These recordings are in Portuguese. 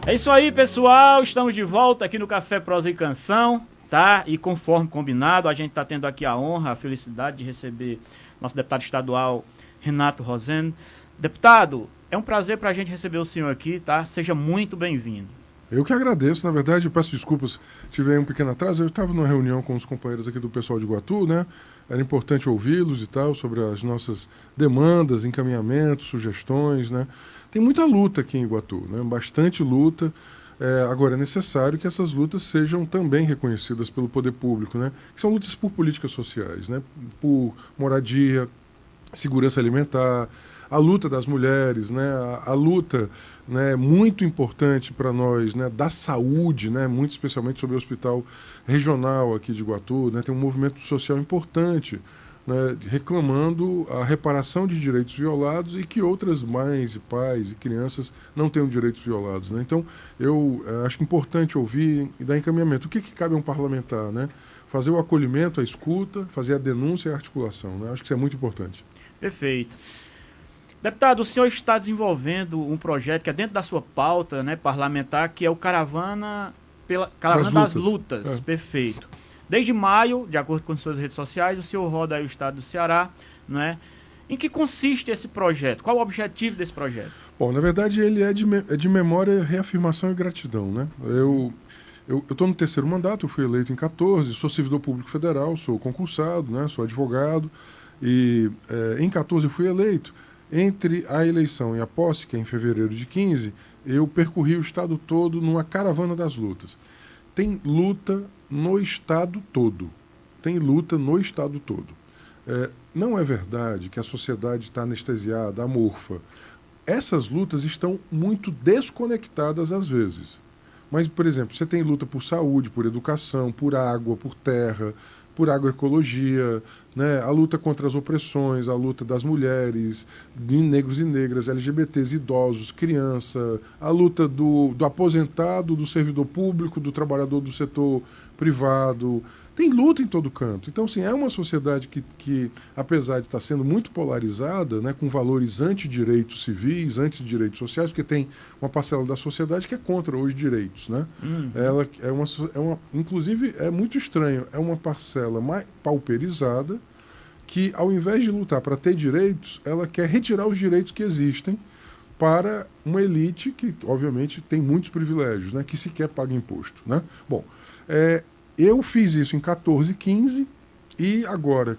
É isso aí, pessoal. Estamos de volta aqui no Café Prosa e Canção, tá? E conforme combinado, a gente está tendo aqui a honra, a felicidade de receber nosso deputado estadual, Renato Rosendo. Deputado, é um prazer para a gente receber o senhor aqui, tá? Seja muito bem-vindo. Eu que agradeço, na verdade, eu peço desculpas se tiver um pequeno atraso. Eu estava numa reunião com os companheiros aqui do pessoal de Iguatu, né? Era importante ouvi-los e tal, sobre as nossas demandas, encaminhamentos, sugestões, né? Tem muita luta aqui em Iguatu, né? Bastante luta. Agora é necessário que essas lutas sejam também reconhecidas pelo poder público, né? Que são lutas por políticas sociais, né? Por moradia, segurança alimentar, a luta das mulheres, né, a luta, né, muito importante para nós, né, da saúde, né, muito especialmente sobre o hospital regional aqui de Iguatu, né, tem um movimento social importante, né, reclamando a reparação de direitos violados e que outras mães e pais e crianças não tenham direitos violados, né? Então, eu acho importante ouvir e dar encaminhamento. O que cabe a um parlamentar, né? Fazer o acolhimento, a escuta, fazer a denúncia e a articulação, né? Acho que isso é muito importante. Perfeito. Deputado, o senhor está desenvolvendo um projeto que é dentro da sua pauta, né, parlamentar, que é o Caravana das Lutas. Perfeito. Desde maio, de acordo com suas redes sociais, o senhor roda aí o estado do Ceará, não é? Em que consiste esse projeto? Qual o objetivo desse projeto? Bom, na verdade ele é de memória, reafirmação e gratidão, né? Eu estou no terceiro mandato, eu fui eleito em 14, sou servidor público federal, sou concursado, né, sou advogado, e em 14 eu fui eleito. Entre a eleição e a posse, que é em fevereiro de 15, eu percorri o estado todo numa caravana das lutas. Tem luta no estado todo. Tem luta no estado todo. Não é verdade que a sociedade está anestesiada, amorfa. Essas lutas estão muito desconectadas às vezes. Mas, por exemplo, você tem luta por saúde, por educação, por água, por terra, por agroecologia, né? A luta contra as opressões, a luta das mulheres, de negros e negras, LGBTs, idosos, criança, a luta do aposentado, do servidor público, do trabalhador do setor privado. Tem luta em todo canto. Então, assim, é uma sociedade que apesar de estar sendo muito polarizada, né, com valores antidireitos civis, antidireitos sociais, porque tem uma parcela da sociedade que é contra os direitos, né? Ela inclusive, é muito estranho, é uma parcela mais pauperizada que, ao invés de lutar para ter direitos, ela quer retirar os direitos que existem para uma elite que, obviamente, tem muitos privilégios, né, que sequer paga imposto, né? Bom, eu fiz isso em 14, 15 e agora,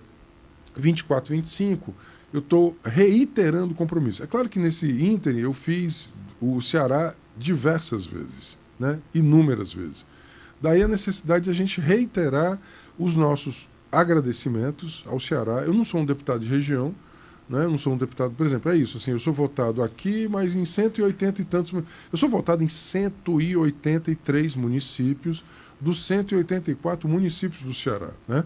24, 25, eu estou reiterando o compromisso. É claro que nesse ínterim eu fiz o Ceará diversas vezes, né? Inúmeras vezes. Daí a necessidade de a gente reiterar os nossos agradecimentos ao Ceará. Eu não sou um deputado de região, né? Eu não sou um deputado, por exemplo, é isso, assim, eu sou votado aqui, mas em 180 e tantos... Eu sou votado em 183 municípios, dos 184 municípios do Ceará, né?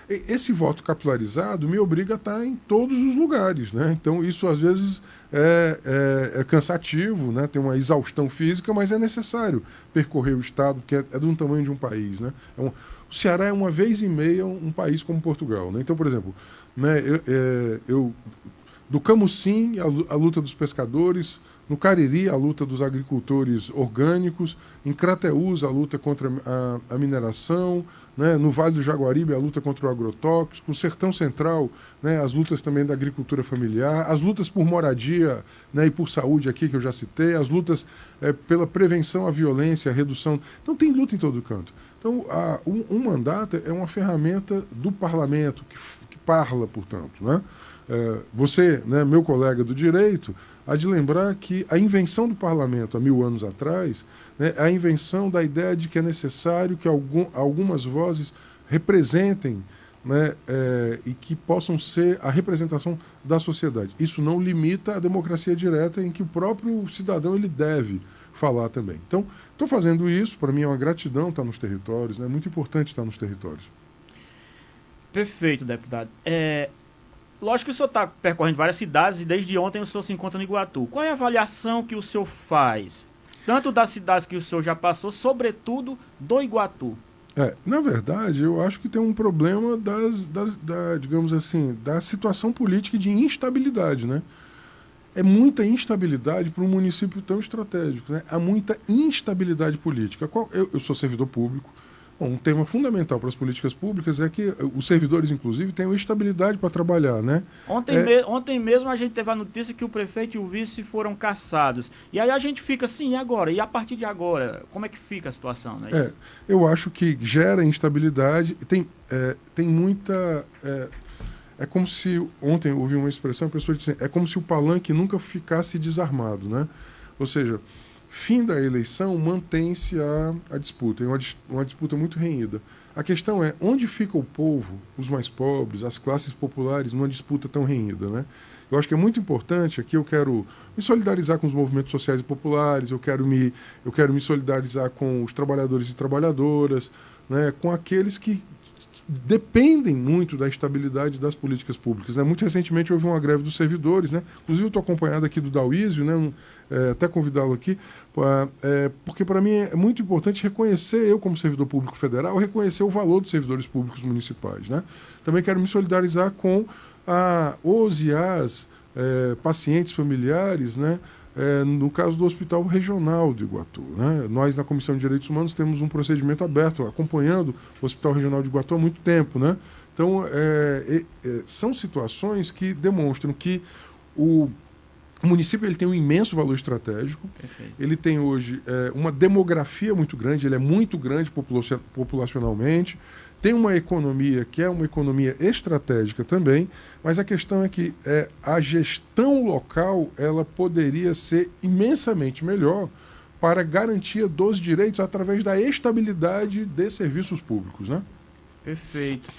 Esse voto capilarizado me obriga a estar em todos os lugares, né? Então isso às vezes é cansativo, né? Tem uma exaustão física, mas é necessário percorrer o estado, que é do tamanho de um país, né? O Ceará é uma vez e meia um país como Portugal, né? Então, por exemplo, né, do Camucim, a luta dos pescadores, no Cariri, a luta dos agricultores orgânicos, em Crateús, a luta contra a mineração, né? No Vale do Jaguaribe, a luta contra o agrotóxico, no Sertão Central, né? As lutas também da agricultura familiar, as lutas por moradia, né? E por saúde aqui, que eu já citei, as lutas pela prevenção à violência, à redução. Então tem luta em todo canto. Então um mandato é uma ferramenta do parlamento, que parla, portanto, né? Você, né, meu colega do direito, há de lembrar que a invenção do parlamento há 1000 anos atrás, né, é a invenção da ideia de que é necessário que algumas vozes representem, né, e que possam ser a representação da sociedade. Isso não limita a democracia direta, em que o próprio cidadão ele deve falar também. Então, estou fazendo isso, para mim é uma gratidão estar nos territórios, né, é muito importante estar nos territórios. Perfeito, deputado. Lógico que o senhor está percorrendo várias cidades e desde ontem o senhor se encontra no Iguatu. Qual é a avaliação que o senhor faz, tanto das cidades que o senhor já passou, sobretudo do Iguatu? Na verdade, eu acho que tem um problema digamos assim, da situação política de instabilidade, né? é muita instabilidade para um município tão estratégico, né? Há muita instabilidade política. Eu sou servidor público. Bom, um tema fundamental para as políticas públicas é que os servidores, inclusive, tenham estabilidade para trabalhar, né? Ontem mesmo a gente teve a notícia que o prefeito e o vice foram cassados. E aí a gente fica assim, e agora? E a partir de agora, como é que fica a situação? Né? Eu acho que gera instabilidade. Tem muita... É como se... Ontem eu ouvi uma expressão, a pessoa disse, é como se o palanque nunca ficasse desarmado, né? Ou seja... Fim da eleição, mantém-se a disputa, é uma disputa muito renhida. A questão é, onde fica o povo, os mais pobres, as classes populares, numa disputa tão renhida, né? Eu acho que é muito importante, aqui eu quero me solidarizar com os movimentos sociais e populares, eu quero me solidarizar com os trabalhadores e trabalhadoras, né? Com aqueles que dependem muito da estabilidade das políticas públicas, né? Muito recentemente houve uma greve dos servidores, né? Inclusive eu estou acompanhado aqui do Dauísio, né? Até convidá-lo aqui, porque para mim é muito importante reconhecer, eu como servidor público federal, reconhecer o valor dos servidores públicos municipais, né? Também quero me solidarizar com os e as pacientes familiares, né? No caso do Hospital Regional de Iguatu, né? Nós, na Comissão de Direitos Humanos, temos um procedimento aberto, acompanhando o Hospital Regional de Iguatu há muito tempo, né? Então, são situações que demonstram que o município ele tem um imenso valor estratégico. Perfeito. Ele tem hoje uma demografia muito grande, ele é muito grande populacionalmente, tem uma economia que é uma economia estratégica também, mas a questão é que a gestão local ela poderia ser imensamente melhor para garantia dos direitos através da estabilidade de serviços públicos, né? Perfeito.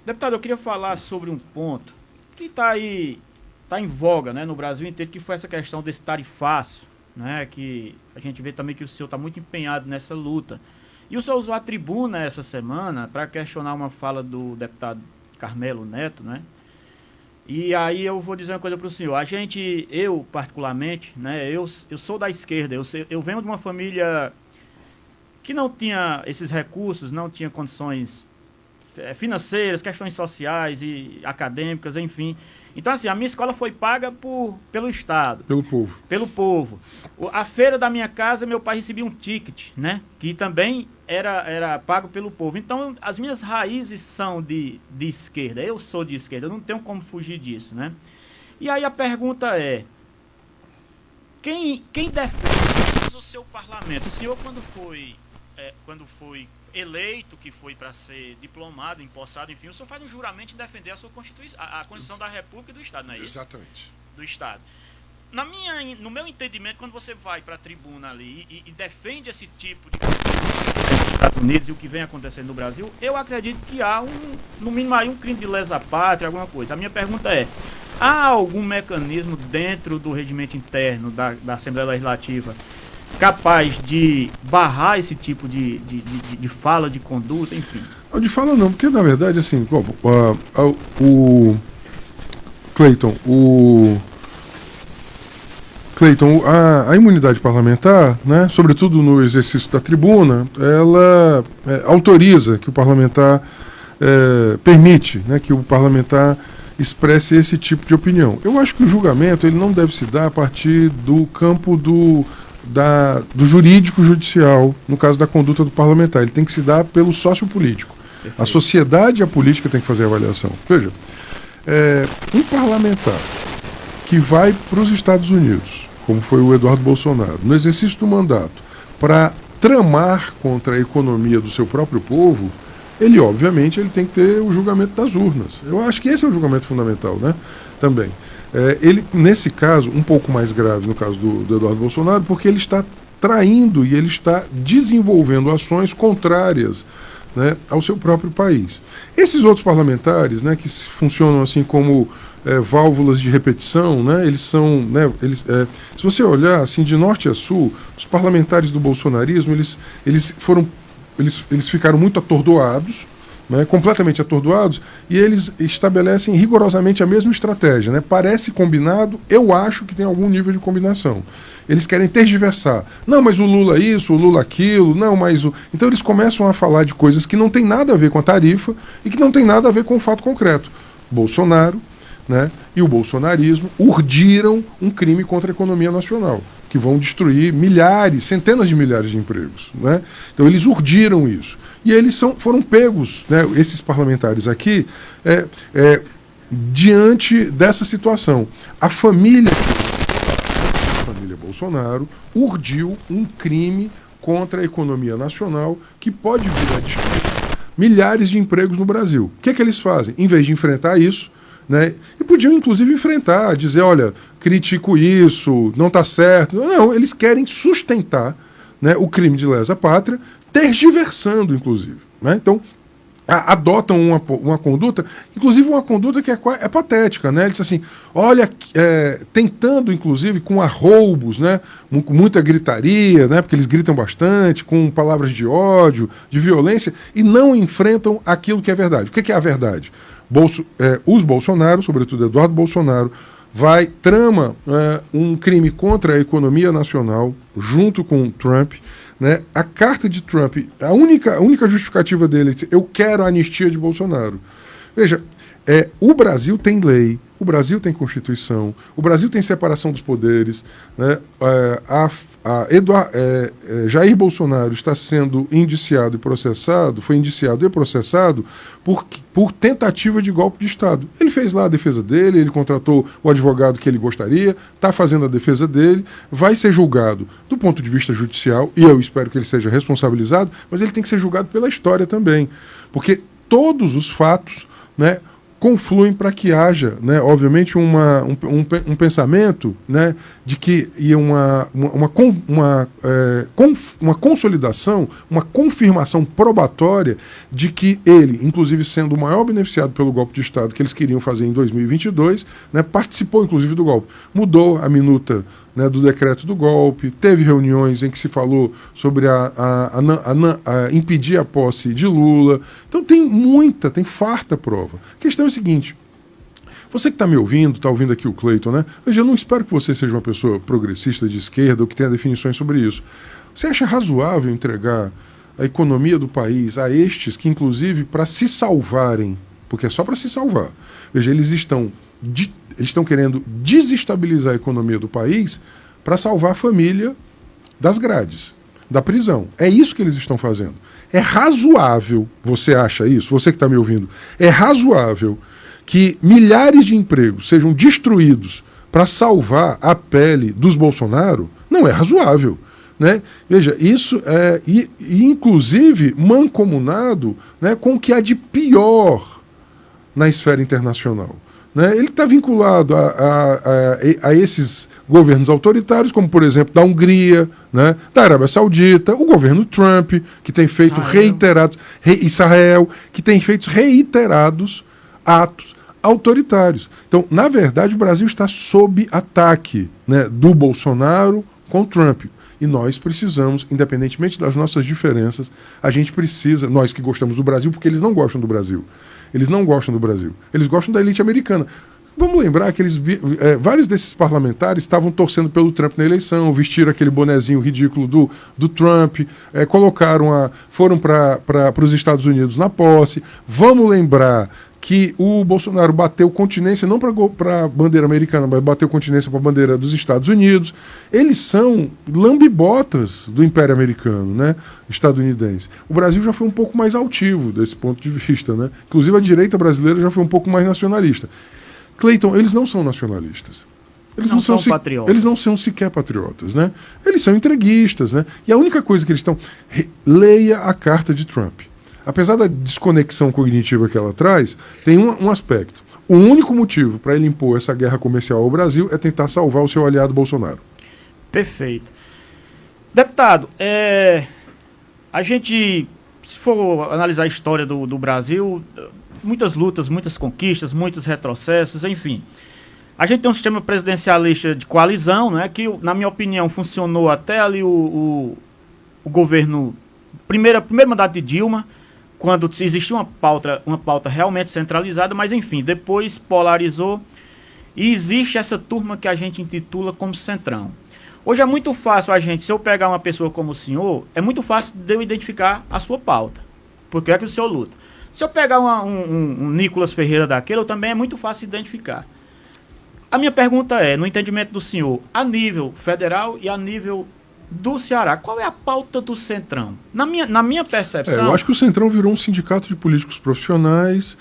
Deputado, eu queria falar sobre um ponto que está em voga, né, no Brasil inteiro, que foi essa questão desse tarifaço, né, que a gente vê também que o senhor está muito empenhado nessa luta. E o senhor usou a tribuna essa semana para questionar uma fala do deputado Carmelo Neto, né? E aí eu vou dizer uma coisa para o senhor. Eu particularmente, né, eu sou da esquerda, eu venho de uma família que não tinha esses recursos, não tinha condições financeiras, questões sociais e acadêmicas, enfim. Então, assim, a minha escola foi paga pelo Estado. Pelo povo. Pelo povo. A feira da minha casa, meu pai recebia um ticket, né? Que também era pago pelo povo. Então, as minhas raízes são de esquerda. Eu sou de esquerda, eu não tenho como fugir disso, né? E aí a pergunta é, quem defende o seu parlamento? O senhor, quando foi eleito, que foi para ser diplomado, empossado, enfim, o senhor faz um juramento em defender a sua Constituição, a Constituição da República e do Estado, não é isso? Exatamente. Do Estado. No meu entendimento, quando você vai para a tribuna ali e defende esse tipo de nos Estados Unidos e o que vem acontecendo no Brasil, eu acredito que há no mínimo aí um crime de lesa-pátria, alguma coisa. A minha pergunta é, há algum mecanismo dentro do regimento interno da Assembleia Legislativa capaz de barrar esse tipo de fala, de conduta, enfim? De fala não, porque na verdade, assim, Cleiton, a imunidade parlamentar, né, sobretudo no exercício da tribuna, ela autoriza que o parlamentar, permite, né, que o parlamentar expresse esse tipo de opinião. Eu acho que o julgamento ele não deve se dar a partir do campo do jurídico judicial, no caso da conduta do parlamentar. Ele tem que se dar pelo sociopolítico. Perfeito. A sociedade e a política tem que fazer a avaliação. Veja, um parlamentar que vai para os Estados Unidos, como foi o Eduardo Bolsonaro, no exercício do mandato, para tramar contra a economia do seu próprio povo, ele obviamente ele tem que ter o julgamento das urnas. Eu acho que esse é o julgamento fundamental, né? Também. Ele, nesse caso, um pouco mais grave no caso do Eduardo Bolsonaro, porque ele está traindo e ele está desenvolvendo ações contrárias, né, ao seu próprio país. Esses outros parlamentares, né, que funcionam assim como válvulas de repetição, né, eles são, né, se você olhar assim de norte a sul, os parlamentares do bolsonarismo, eles ficaram muito atordoados, né, completamente atordoados, e eles estabelecem rigorosamente a mesma estratégia, né? Parece combinado, eu acho que tem algum nível de combinação. Eles querem tergiversar. Não, mas o Lula isso, o Lula aquilo, não, mas o... Então eles começam a falar de coisas que não tem nada a ver com a tarifa e que não tem nada a ver com o fato concreto. Bolsonaro, né, e o bolsonarismo urdiram um crime contra a economia nacional, que vão destruir milhares, centenas de milhares de empregos, né? Então eles urdiram isso. E eles foram pegos, né, esses parlamentares aqui, diante dessa situação. A família Bolsonaro urdiu um crime contra a economia nacional que pode vir a destruir milhares de empregos no Brasil. O que é que eles fazem? Em vez de enfrentar isso, né, e podiam inclusive enfrentar, dizer, olha, critico isso, não está certo. Não, eles querem sustentar, né, o crime de lesa pátria, tergiversando, inclusive, né? Então, adotam uma conduta, inclusive uma conduta que é patética, né? Ele diz assim, olha, tentando, inclusive, com arroubos, né? Com muita gritaria, né? Porque eles gritam bastante, com palavras de ódio, de violência, e não enfrentam aquilo que é verdade. O que é a verdade? Os Bolsonaro, sobretudo Eduardo Bolsonaro, trama um crime contra a economia nacional, junto com Trump, né? A carta de Trump, a única justificativa dele é dizer, eu quero a anistia de Bolsonaro. Veja, o Brasil tem lei, o Brasil tem Constituição, o Brasil tem separação dos poderes, né? Jair Bolsonaro está sendo indiciado e processado, foi indiciado e processado por tentativa de golpe de Estado. Ele fez lá a defesa dele, ele contratou o advogado que ele gostaria, está fazendo a defesa dele, vai ser julgado do ponto de vista judicial, e eu espero que ele seja responsabilizado, mas ele tem que ser julgado pela história também, porque todos os fatos, né, confluem para que haja, né, obviamente, um pensamento, né, de que ia uma consolidação, uma confirmação probatória de que ele, inclusive sendo o maior beneficiado pelo golpe de Estado que eles queriam fazer em 2022, né, participou, inclusive, do golpe. Mudou a minuta, né, do decreto do golpe, teve reuniões em que se falou sobre impedir a posse de Lula. Então tem farta prova. A questão é a seguinte, você que está me ouvindo, está ouvindo aqui o Cleiton, né? Eu não espero que você seja uma pessoa progressista de esquerda ou que tenha definições sobre isso. Você acha razoável entregar a economia do país a estes que, inclusive, para se salvarem, porque é só para se salvar, veja, eles estão querendo desestabilizar a economia do país para salvar a família das grades, da prisão. É isso que eles estão fazendo. É razoável, você acha isso? Você que está me ouvindo, é razoável que milhares de empregos sejam destruídos para salvar a pele dos Bolsonaro? Não é razoável, né? Veja, isso é inclusive mancomunado, né, com o que há de pior na esfera internacional. Né? Ele está vinculado a esses governos autoritários, como, por exemplo, da Hungria, né, da Arábia Saudita, o governo Trump, que tem feito Israel, que tem feito reiterados atos autoritários. Então, na verdade, o Brasil está sob ataque, né, do Bolsonaro com Trump. E nós precisamos, independentemente das nossas diferenças, a gente precisa, nós que gostamos do Brasil, porque eles não gostam do Brasil. Eles não gostam do Brasil. Eles gostam da elite americana. Vamos lembrar que vários desses parlamentares estavam torcendo pelo Trump na eleição, vestiram aquele bonezinho ridículo do Trump, foram para os Estados Unidos na posse. Vamos lembrar que o Bolsonaro bateu continência não para a bandeira americana, mas bateu continência para a bandeira dos Estados Unidos. Eles são lambibotas do Império Americano, né, estadunidense. O Brasil já foi um pouco mais altivo desse ponto de vista, né? Inclusive a direita brasileira já foi um pouco mais nacionalista. Cleiton, eles não são nacionalistas. Eles não são patriotas. Eles não são sequer patriotas, né? Eles são entreguistas, né? E a única coisa que eles estão... Leia a carta de Trump. Apesar da desconexão cognitiva que ela traz, tem um aspecto. O único motivo para ele impor essa guerra comercial ao Brasil é tentar salvar o seu aliado Bolsonaro. Perfeito. Deputado, a gente, se for analisar a história do Brasil, muitas lutas, muitas conquistas, muitos retrocessos, enfim. A gente tem um sistema presidencialista de coalizão, né, que, na minha opinião, funcionou até ali o governo, primeiro mandato de Dilma, quando existia uma pauta realmente centralizada, mas enfim, depois polarizou e existe essa turma que a gente intitula como Centrão. Hoje é muito fácil se eu pegar uma pessoa como o senhor, é muito fácil de eu identificar a sua pauta, porque é que o senhor luta. Se eu pegar um Nicolas Ferreira daquele, também é muito fácil identificar. A minha pergunta é, no entendimento do senhor, a nível federal e a nível do Ceará, qual é a pauta do Centrão? Na minha percepção... eu acho que o Centrão virou um sindicato de políticos profissionais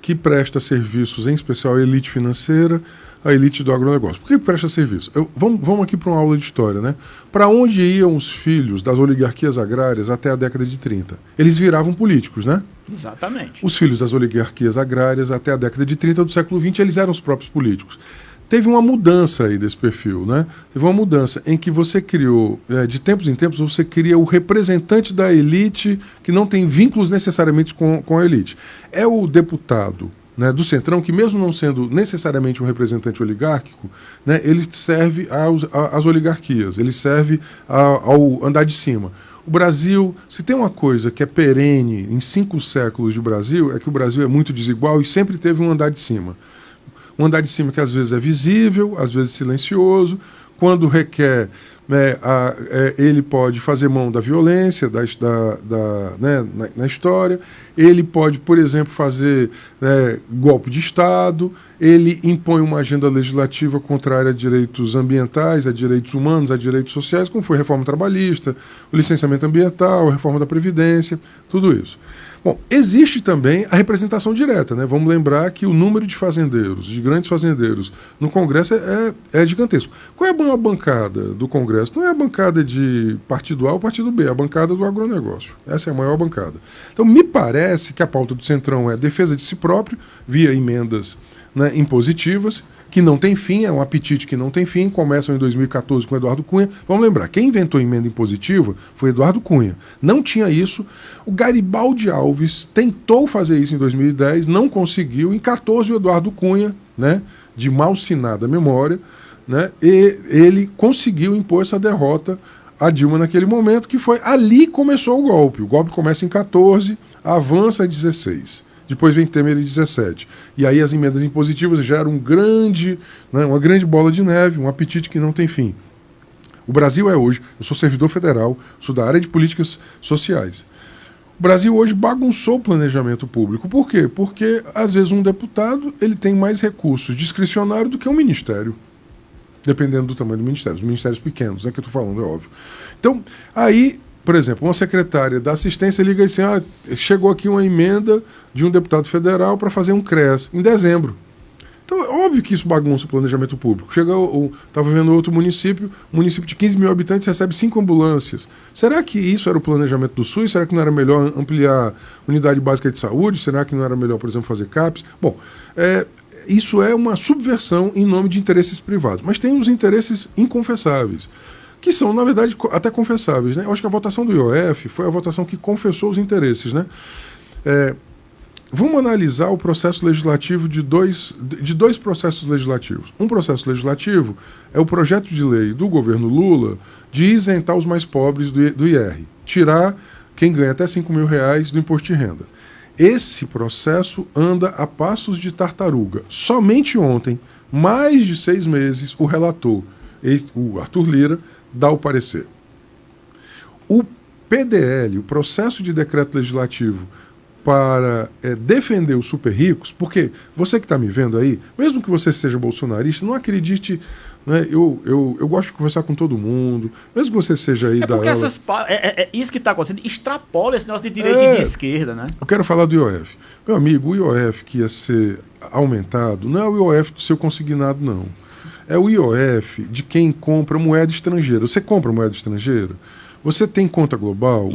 que presta serviços, em especial à elite financeira, à elite do agronegócio. Por que presta serviço? Vamos aqui para uma aula de história, né? Para onde iam os filhos das oligarquias agrárias até a década de 30? Eles viravam políticos, né? Exatamente. Os filhos das oligarquias agrárias até a década de 30 do século XX, eles eram os próprios políticos. Teve uma mudança aí desse perfil, né? Teve uma mudança em que você criou, de tempos em tempos, você cria o representante da elite que não tem vínculos necessariamente com a elite. É o deputado, né, do Centrão, que mesmo não sendo necessariamente um representante oligárquico, né, ele serve às oligarquias, ele serve ao andar de cima. O Brasil, se tem uma coisa que é perene em 5 séculos de Brasil, é que o Brasil é muito desigual e sempre teve um andar de cima. Um andar de cima que às vezes é visível, às vezes silencioso, quando requer, né, ele pode fazer mão da violência né, na história, ele pode, por exemplo, fazer golpe de Estado, ele impõe uma agenda legislativa contrária a direitos ambientais, a direitos humanos, a direitos sociais, como foi a reforma trabalhista, o licenciamento ambiental, a reforma da Previdência, tudo isso. Bom, existe também a representação direta, né? Vamos lembrar que o número de fazendeiros, de grandes fazendeiros, no Congresso é gigantesco. Qual é a maior bancada do Congresso? Não é a bancada de partido A ou partido B, é a bancada do agronegócio. Essa é a maior bancada. Então, me parece que a pauta do Centrão é defesa de si próprio, via emendas, né, impositivas, que não tem fim, é um apetite que não tem fim, começam em 2014 com Eduardo Cunha. Vamos lembrar, quem inventou a emenda impositiva foi Eduardo Cunha. Não tinha isso. O Garibaldi Alves tentou fazer isso em 2010, não conseguiu. Em 2014, o Eduardo Cunha, né, de malsinada memória, né, e ele conseguiu impor essa derrota a Dilma naquele momento, que foi ali que começou o golpe. O golpe começa em 2014, avança em 2016. Depois vem Temer em 2017. E aí as emendas impositivas geram uma grande bola de neve, um apetite que não tem fim. O Brasil é hoje, eu sou servidor federal, sou da área de políticas sociais. O Brasil hoje bagunçou o planejamento público. Por quê? Porque, às vezes, um deputado ele tem mais recursos discricionários do que um ministério. Dependendo do tamanho do ministério. Os ministérios pequenos, que eu estou falando, é óbvio. Então, aí... Por exemplo, uma secretária da assistência liga e diz assim, chegou aqui uma emenda de um deputado federal para fazer um CRES em dezembro. Então, é óbvio que isso bagunça o planejamento público. Estava vendo outro município, um município de 15 mil habitantes recebe 5 ambulâncias. Será que isso era o planejamento do SUS? Será que não era melhor ampliar unidade básica de saúde? Será que não era melhor, por exemplo, fazer CAPES? Bom, isso é uma subversão em nome de interesses privados. Mas tem os interesses inconfessáveis, que são, na verdade, até confessáveis, né? Eu acho que a votação do IOF foi a votação que confessou os interesses, né? Vamos analisar o processo legislativo de dois processos legislativos. Um processo legislativo é o projeto de lei do governo Lula de isentar os mais pobres do IR, tirar quem ganha até R$5 mil do imposto de renda. Esse processo anda a passos de tartaruga. Somente ontem, mais de 6 meses, o relator, o Arthur Lira, dá o parecer. O PDL, o processo de decreto legislativo para defender os super ricos, porque você que está me vendo aí, mesmo que você seja bolsonarista, não acredite, né, eu gosto de conversar com todo mundo, mesmo que você seja aí porque isso que está acontecendo extrapola esse negócio de direita e de esquerda, né? Eu quero falar do IOF. Meu amigo, o IOF que ia ser aumentado não é o IOF do seu consignado, não. É o IOF de quem compra moeda estrangeira. Você compra moeda estrangeira? Você tem conta global?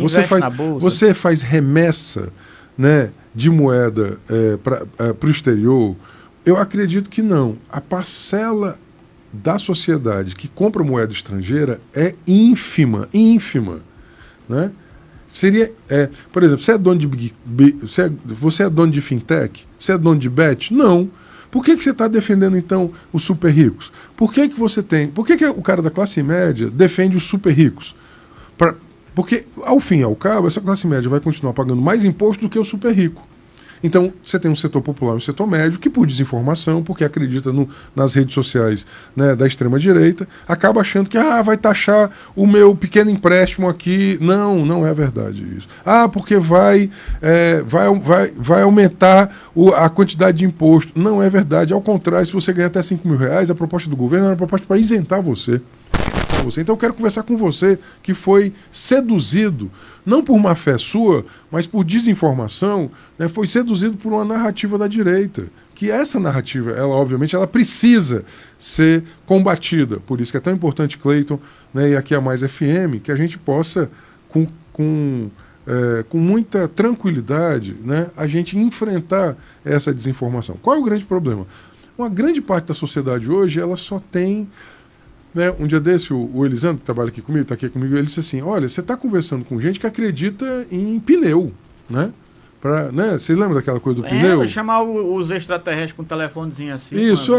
Você faz remessa, né, de moeda para o exterior? Eu acredito que não. A parcela da sociedade que compra moeda estrangeira é ínfima, né? Seria, por exemplo, você é dono você é dono de fintech? Você é dono de bet? Não. Por que você está defendendo, então, os super ricos? Por que o cara da classe média defende os super ricos? Porque, ao fim e ao cabo, essa classe média vai continuar pagando mais imposto do que o super rico. Então, você tem um setor popular e um setor médio que, por desinformação, porque acredita nas redes sociais, né, da extrema-direita, acaba achando que vai taxar o meu pequeno empréstimo aqui. Não, não é verdade isso. Porque vai aumentar a quantidade de imposto. Não é verdade. Ao contrário, se você ganhar até R$5.000, a proposta do governo era uma proposta para isentar você. Então eu quero conversar com você que foi seduzido, não por má fé sua, mas por desinformação, né, foi seduzido por uma narrativa da direita. Que essa narrativa, obviamente, ela precisa ser combatida. Por isso que é tão importante, Cleiton, né, e aqui a Mais FM, que a gente possa, com muita tranquilidade, né, a gente enfrentar essa desinformação. Qual é o grande problema? Uma grande parte da sociedade hoje, ela só tem... Né, um dia desse, o Elisandro, que trabalha aqui comigo, está aqui comigo, ele disse assim, olha, você está conversando com gente que acredita em pneu, né? Você lembra daquela coisa do pneu? Chamar os extraterrestres com um telefonezinho assim. Isso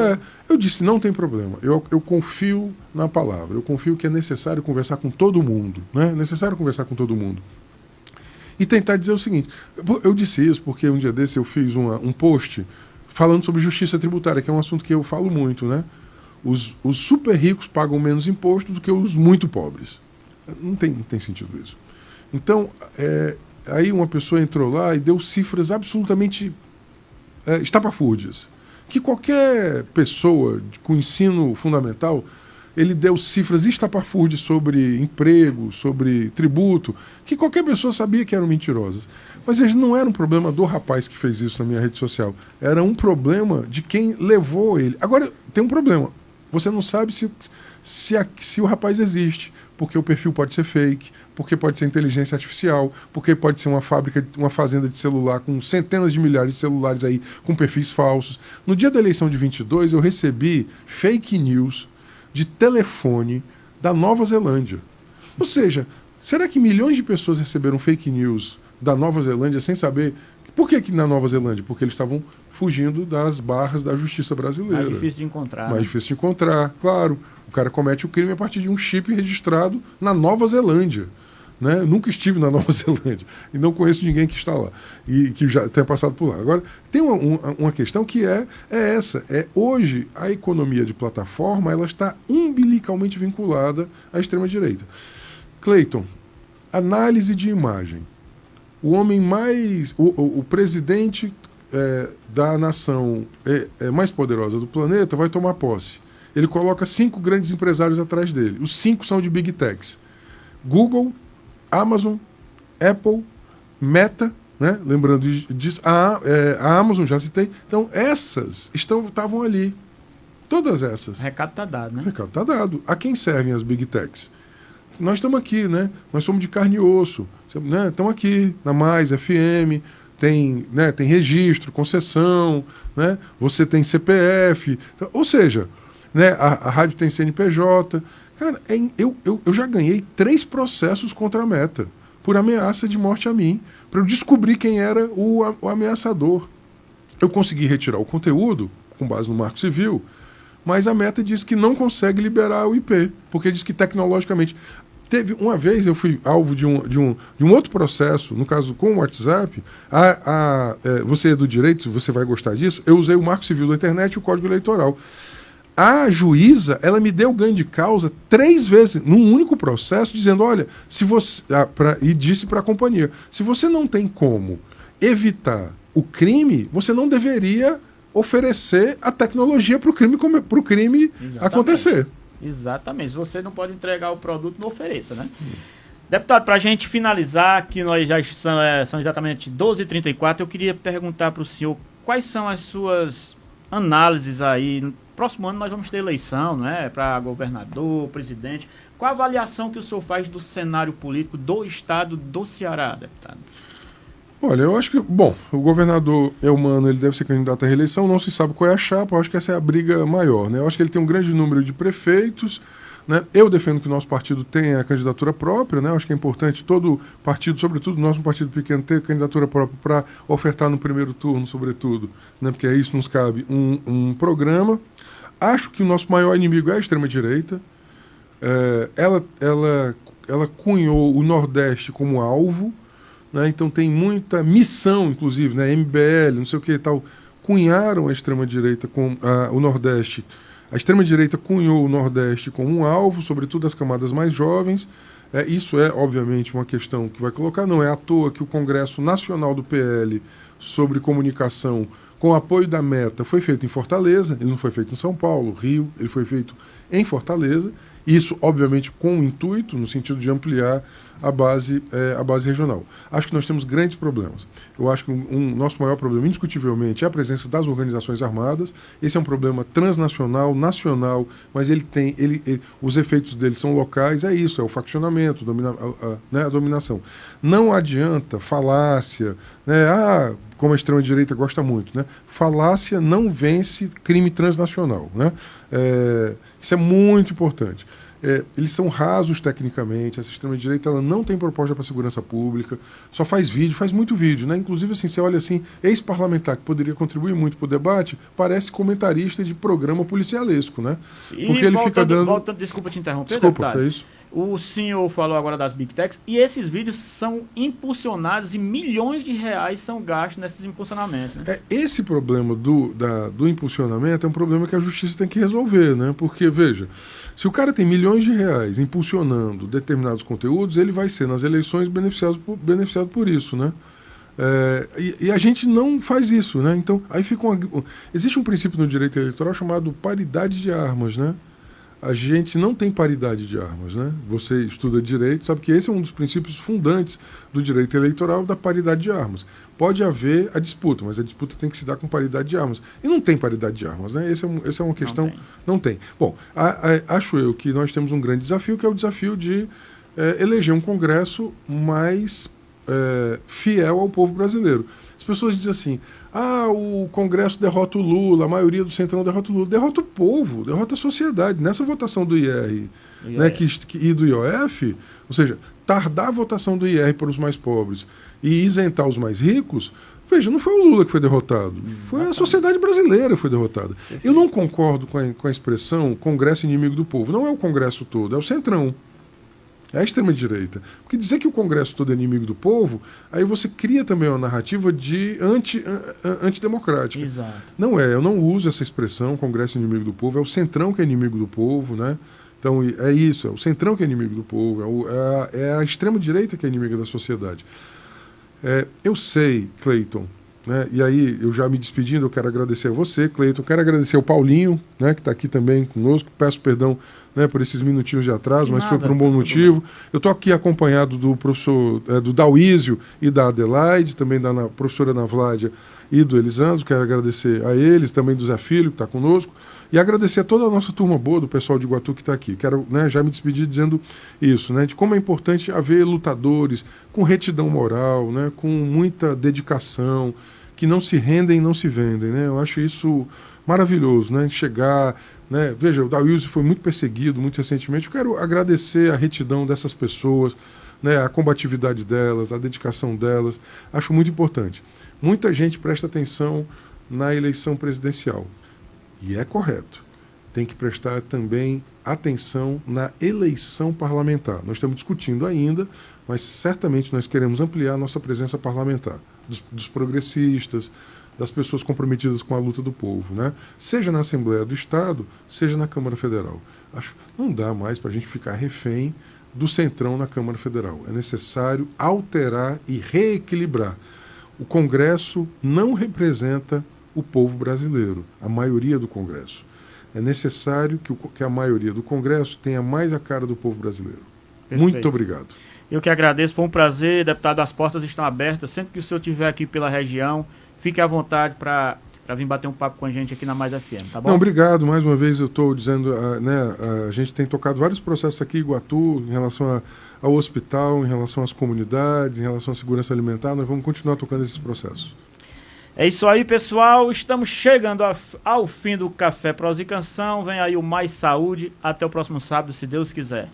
Eu disse, não tem problema. Eu confio na palavra. Eu confio que é necessário conversar com todo mundo. Né? Necessário conversar com todo mundo. E tentar dizer o seguinte. Eu disse isso porque um dia desse eu fiz um post falando sobre justiça tributária, que é um assunto que eu falo muito, né? Os super ricos pagam menos imposto do que os muito pobres. Não tem sentido isso. Então, aí uma pessoa entrou lá e deu cifras absolutamente estapafúrdias. Que qualquer pessoa com ensino fundamental, ele deu cifras estapafúrdias sobre emprego, sobre tributo, que qualquer pessoa sabia que eram mentirosas. Mas veja, não era um problema do rapaz que fez isso na minha rede social. Era um problema de quem levou ele. Agora, tem um problema. Você não sabe se o rapaz existe, porque o perfil pode ser fake, porque pode ser inteligência artificial, porque pode ser uma fábrica, uma fazenda de celular com centenas de milhares de celulares aí com perfis falsos. No dia da eleição de 22, eu recebi fake news de telefone da Nova Zelândia. Ou seja, será que milhões de pessoas receberam fake news da Nova Zelândia sem saber... Por que na Nova Zelândia? Porque eles estavam fugindo das barras da justiça brasileira. Mais difícil de encontrar. Mais difícil de encontrar, claro. O cara comete o crime a partir de um chip registrado na Nova Zelândia. Né? Eu nunca estive na Nova Zelândia e não conheço ninguém que está lá e que já tenha passado por lá. Agora, tem uma questão que é essa. Hoje, a economia de plataforma ela está umbilicalmente vinculada à extrema-direita. Cleiton, análise de imagem. O homem mais... O presidente da nação mais poderosa do planeta vai tomar posse. Ele coloca 5 grandes empresários atrás dele. Os 5 são de Big Techs. Google, Amazon, Apple, Meta, né? Lembrando disso, a Amazon, já citei. Então, essas estavam ali. Todas essas. O recado está dado, né? O recado está dado. A quem servem as Big Techs? Nós estamos aqui, né? Nós somos de carne e osso. Né? Estamos aqui na Mais FM, tem registro, concessão, né? Você tem CPF. Então, ou seja, né? A rádio tem CNPJ. Cara, eu já ganhei 3 processos contra a Meta por ameaça de morte a mim, para eu descobrir quem era o ameaçador. Eu consegui retirar o conteúdo, com base no Marco Civil, mas a Meta disse que não consegue liberar o IP, porque diz que tecnologicamente... Teve uma vez eu fui alvo de um outro processo, no caso com o WhatsApp. Você é do direito, você vai gostar disso. Eu usei o Marco Civil da Internet e o Código Eleitoral. A juíza, ela me deu ganho de causa 3 vezes, num único processo, dizendo, olha, se você... e disse para a companhia, se você não tem como evitar o crime, você não deveria oferecer a tecnologia para o crime acontecer. Exatamente. Se você não pode entregar o produto, não ofereça, né? Deputado, para a gente finalizar, que nós já são exatamente 12h34, eu queria perguntar para o senhor quais são as suas análises aí. No próximo ano nós vamos ter eleição, né? Para governador, presidente. Qual a avaliação que o senhor faz do cenário político do estado do Ceará, deputado? Olha, eu acho que, o governador Eumano, ele deve ser candidato à reeleição, não se sabe qual é a chapa, eu acho que essa é a briga maior, né? Eu acho que ele tem um grande número de prefeitos, né? Eu defendo que o nosso partido tenha a candidatura própria, né? Eu acho que é importante todo partido, sobretudo nosso partido pequeno, ter candidatura própria para ofertar no primeiro turno, sobretudo, né? Porque a isso nos cabe um programa. Acho que o nosso maior inimigo é a extrema-direita. Ela cunhou o Nordeste como alvo, né? Então tem muita missão, inclusive, né? MBL, não sei o que e tal, cunharam a extrema-direita com o Nordeste. A extrema-direita cunhou o Nordeste como um alvo, sobretudo as camadas mais jovens. Isso é, obviamente, uma questão que vai colocar. Não é à toa que o Congresso Nacional do PL sobre comunicação, com apoio da Meta, foi feito em Fortaleza. Ele não foi feito em São Paulo, Rio, ele foi feito em Fortaleza. Isso, obviamente, com o intuito, no sentido de ampliar a base regional. Acho que nós temos grandes problemas. Eu acho que nosso maior problema, indiscutivelmente, é a presença das organizações armadas. Esse é um problema transnacional, nacional, mas os efeitos dele são locais. É isso, é o faccionamento, a dominação. Não adianta falácia, né? Como a extrema-direita gosta muito, né? Falácia não vence crime transnacional, né? Isso é muito importante. Eles são rasos tecnicamente, essa extrema-direita ela não tem proposta para a segurança pública, só faz vídeo, faz muito vídeo, né? Inclusive, assim, você olha assim, ex-parlamentar que poderia contribuir muito para o debate, parece comentarista de programa policialesco, né? Porque ele fica dando... Desculpa te interromper, deputado. É isso. O senhor falou agora das Big Techs, e esses vídeos são impulsionados e milhões de reais são gastos nesses impulsionamentos, né? Esse problema do impulsionamento é um problema que a justiça tem que resolver, né? Porque, veja, se o cara tem milhões de reais impulsionando determinados conteúdos, ele vai ser, nas eleições, beneficiado por isso, né? E a gente não faz isso, né? Então, aí fica existe um princípio no direito eleitoral chamado paridade de armas, né? A gente não tem paridade de armas, né? Você estuda direito, sabe que esse é um dos princípios fundantes do direito eleitoral, da paridade de armas. Pode haver a disputa, mas a disputa tem que se dar com paridade de armas. E não tem paridade de armas, né? Essa é uma questão... Não tem. Bom, acho eu que nós temos um grande desafio, que é o desafio de eleger um Congresso mais fiel ao povo brasileiro. As pessoas dizem assim, o Congresso derrota o Lula, a maioria do Centrão derrota o Lula. Derrota o povo, derrota a sociedade. Nessa votação do IR né, e do IOF, ou seja, tardar a votação do IR para os mais pobres e isentar os mais ricos, veja, não foi o Lula que foi derrotado, foi a sociedade brasileira que foi derrotada. Eu não concordo com a expressão Congresso inimigo do povo. Não é o Congresso todo, é o Centrão. É a extrema-direita. Porque dizer que o Congresso todo é inimigo do povo, aí você cria também uma narrativa de antidemocrática. Exato. Não é, eu não uso essa expressão, Congresso inimigo do povo, é o Centrão que é inimigo do povo, né? Então é isso, é o Centrão que é inimigo do povo, é a extrema-direita que é inimiga da sociedade. Eu sei, Cleiton, né? E aí eu já me despedindo, eu quero agradecer a você, Cleiton, quero agradecer ao Paulinho, né, que está aqui também conosco, peço perdão, né, por esses minutinhos de atraso, mas foi por um bom motivo. Eu estou aqui acompanhado do professor do Dauísio e da Adelaide, também da professora Ana Vládia e do Elisandro. Quero agradecer a eles, também do Zé Filho, que está conosco, e agradecer a toda a nossa turma boa, do pessoal de Iguatu que está aqui. Quero, né, já me despedir dizendo isso, né, de como é importante haver lutadores com retidão moral, né, com muita dedicação, que não se rendem e não se vendem, né? Eu acho isso maravilhoso, né? Chegar, né? Veja, o Dauísio foi muito perseguido muito recentemente. Eu quero agradecer a retidão dessas pessoas, né? A combatividade delas, a dedicação delas. Acho muito importante. Muita gente presta atenção na eleição presidencial. E é correto. Tem que prestar também atenção na eleição parlamentar. Nós estamos discutindo ainda, mas certamente nós queremos ampliar a nossa presença parlamentar, dos progressistas, das pessoas comprometidas com a luta do povo, né? Seja na Assembleia do Estado, seja na Câmara Federal. Não dá mais para a gente ficar refém do Centrão na Câmara Federal. É necessário alterar e reequilibrar. O Congresso não representa o povo brasileiro, a maioria do Congresso. É necessário que a maioria do Congresso tenha mais a cara do povo brasileiro. Perfeito. Muito obrigado. Eu que agradeço, foi um prazer, deputado, as portas estão abertas, sempre que o senhor estiver aqui pela região, fique à vontade para vir bater um papo com a gente aqui na Mais FM, tá bom? Não, obrigado, mais uma vez eu estou dizendo, né, a gente tem tocado vários processos aqui em Iguatu, em relação ao hospital, em relação às comunidades, em relação à segurança alimentar, nós vamos continuar tocando esses processos. É isso aí, pessoal, estamos chegando ao fim do Café Prosa e Canção, vem aí o Mais Saúde, até o próximo sábado, se Deus quiser.